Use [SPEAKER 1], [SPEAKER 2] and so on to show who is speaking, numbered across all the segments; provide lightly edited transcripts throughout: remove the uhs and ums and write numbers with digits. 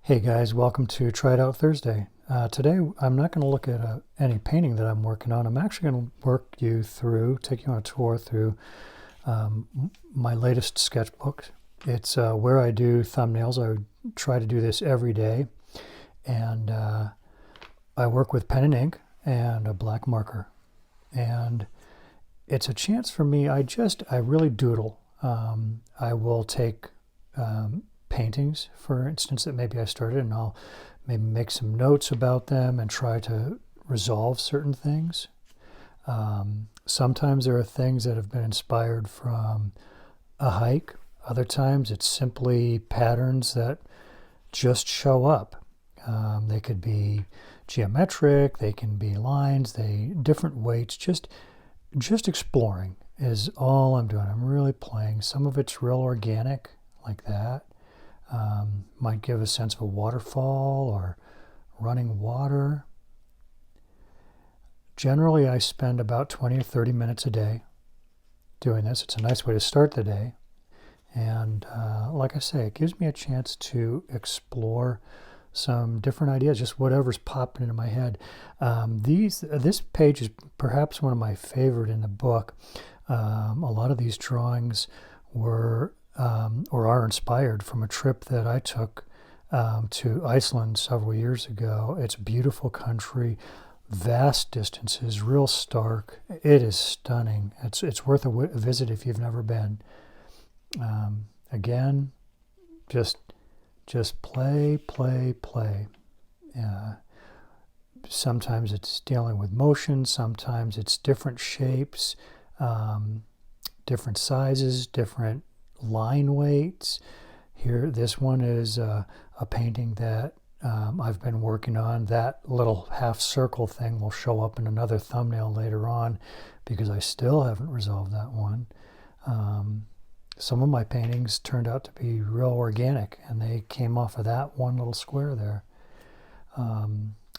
[SPEAKER 1] Hey guys, welcome to Try It Out Thursday. Today I'm not going to look at any painting that I'm working on. I'm actually going to take you on a tour through my latest sketchbook. It's where I do thumbnails. I try to do this every day, and I work with pen and ink and a black marker. And it's a chance for me. I really doodle. I will take paintings, for instance, that maybe I started, and I'll maybe make some notes about them and try to resolve certain things. Sometimes there are things that have been inspired from a hike. Other times it's simply patterns that just show up. They could be geometric, they can be lines, different weights. Just exploring is all I'm doing. I'm really playing. Some of it's real organic, like that. Might give a sense of a waterfall or running water. Generally, I spend about 20 or 30 minutes a day doing this. It's a nice way to start the day. And like I say, it gives me a chance to explore some different ideas, just whatever's popping into my head. This page is perhaps one of my favorite in the book. A lot of these drawings were or are inspired from a trip that I took to Iceland several years ago. It's beautiful country, vast distances, real stark. It is stunning. It's worth a visit if you've never been. Again, just play. Sometimes it's dealing with motion. Sometimes it's different shapes, different sizes, different line weights. Here, this one is a painting that I've been working on. That little half circle thing will show up in another thumbnail later on because I still haven't resolved that one. Some of my paintings turned out to be real organic, and they came off of that one little square there.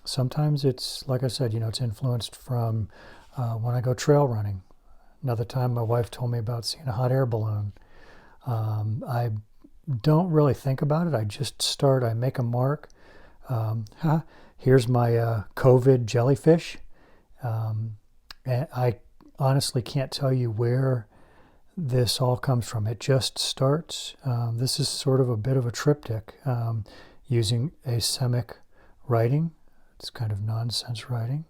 [SPEAKER 1] Sometimes it's, like I said, it's influenced from when I go trail running. Another time my wife told me about seeing a hot air balloon. I don't really think about it. I make a mark. Here's my COVID jellyfish. And I honestly can't tell you where this all comes from. It just starts. This is sort of a bit of a triptych using asemic writing. It's kind of nonsense writing.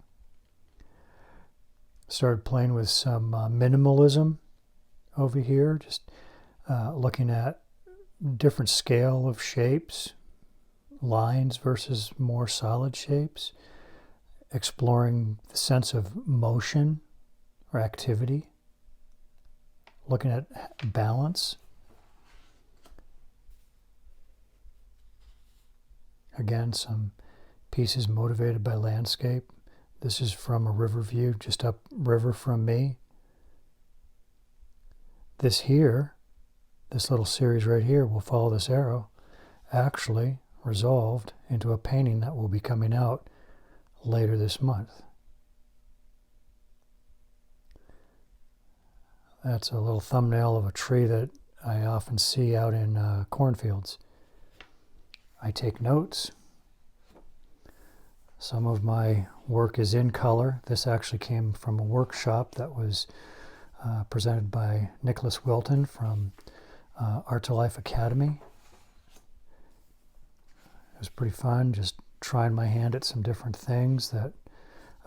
[SPEAKER 1] Started playing with some minimalism over here, just looking at different scale of shapes, lines versus more solid shapes, exploring the sense of motion or activity, looking at balance. Again, some pieces motivated by landscape. This is from a river view just upriver from me. This little series right here will follow this arrow, actually resolved into a painting that will be coming out later this month. That's a little thumbnail of a tree that I often see out in cornfields. I take notes. Some of my work is in color. This actually came from a workshop that was presented by Nicholas Wilton from Art to Life Academy. It was pretty fun, just trying my hand at some different things that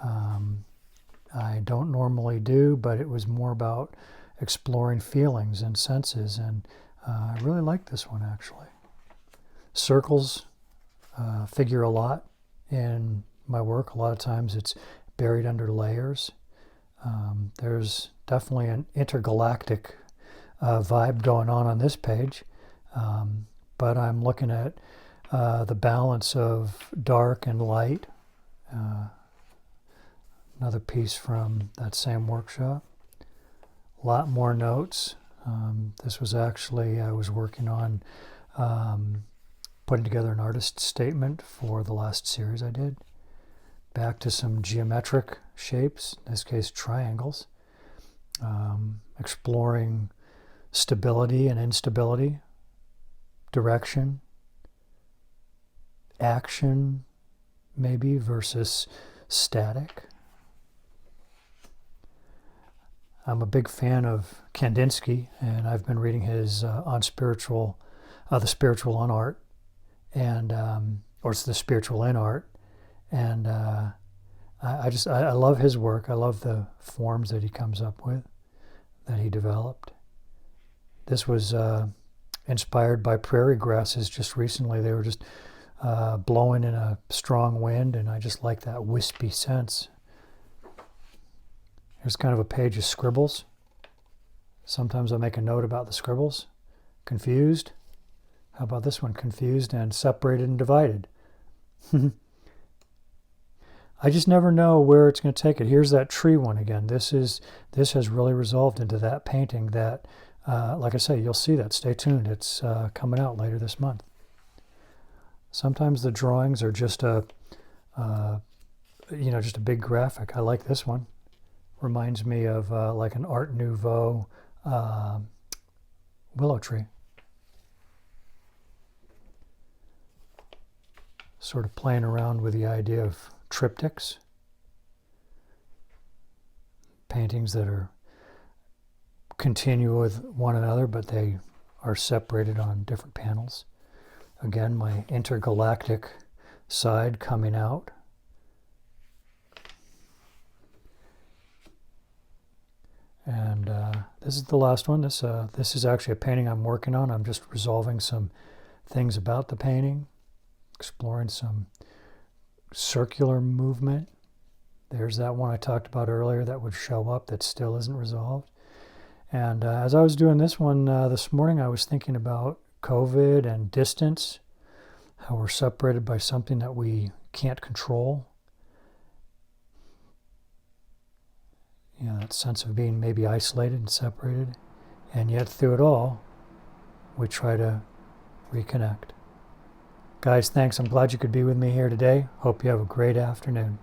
[SPEAKER 1] I don't normally do, but it was more about exploring feelings and senses, and I really like this one actually. Circles figure a lot in my work. A lot of times it's buried under layers. There's definitely an intergalactic vibe going on this page, but I'm looking at the balance of dark and light. Another piece from that same workshop. A lot more notes. This was actually, I was working on putting together an artist statement for the last series I did. Back to some geometric shapes, in this case triangles. Exploring stability and instability, direction, action maybe versus static. I'm a big fan of Kandinsky, and I've been reading his the spiritual on art, and or it's the spiritual in art, and I love his work. I love the forms that he comes up with, that he developed. This was inspired by prairie grasses just recently. They were just blowing in a strong wind, and I just like that wispy sense. Here's kind of a page of scribbles. Sometimes I make a note about the scribbles. Confused. How about this one? Confused and separated and divided. I just never know where it's going to take it. Here's that tree one again. This has really resolved into that painting that, like I say, you'll see that. Stay tuned. It's coming out later this month. Sometimes the drawings are just just a big graphic. I like this one. Reminds me of like an Art Nouveau willow tree. Sort of playing around with the idea of triptychs. Paintings that are continue with one another, but they are separated on different panels. Again, my intergalactic side coming out. And this is the last one. This is actually a painting I'm working on. I'm just resolving some things about the painting, exploring some circular movement. There's that one I talked about earlier that would show up that still isn't resolved. And as I was doing this one this morning, I was thinking about COVID and distance, how we're separated by something that we can't control. You know, that sense of being maybe isolated and separated. And yet through it all, we try to reconnect. Guys, thanks. I'm glad you could be with me here today. Hope you have a great afternoon.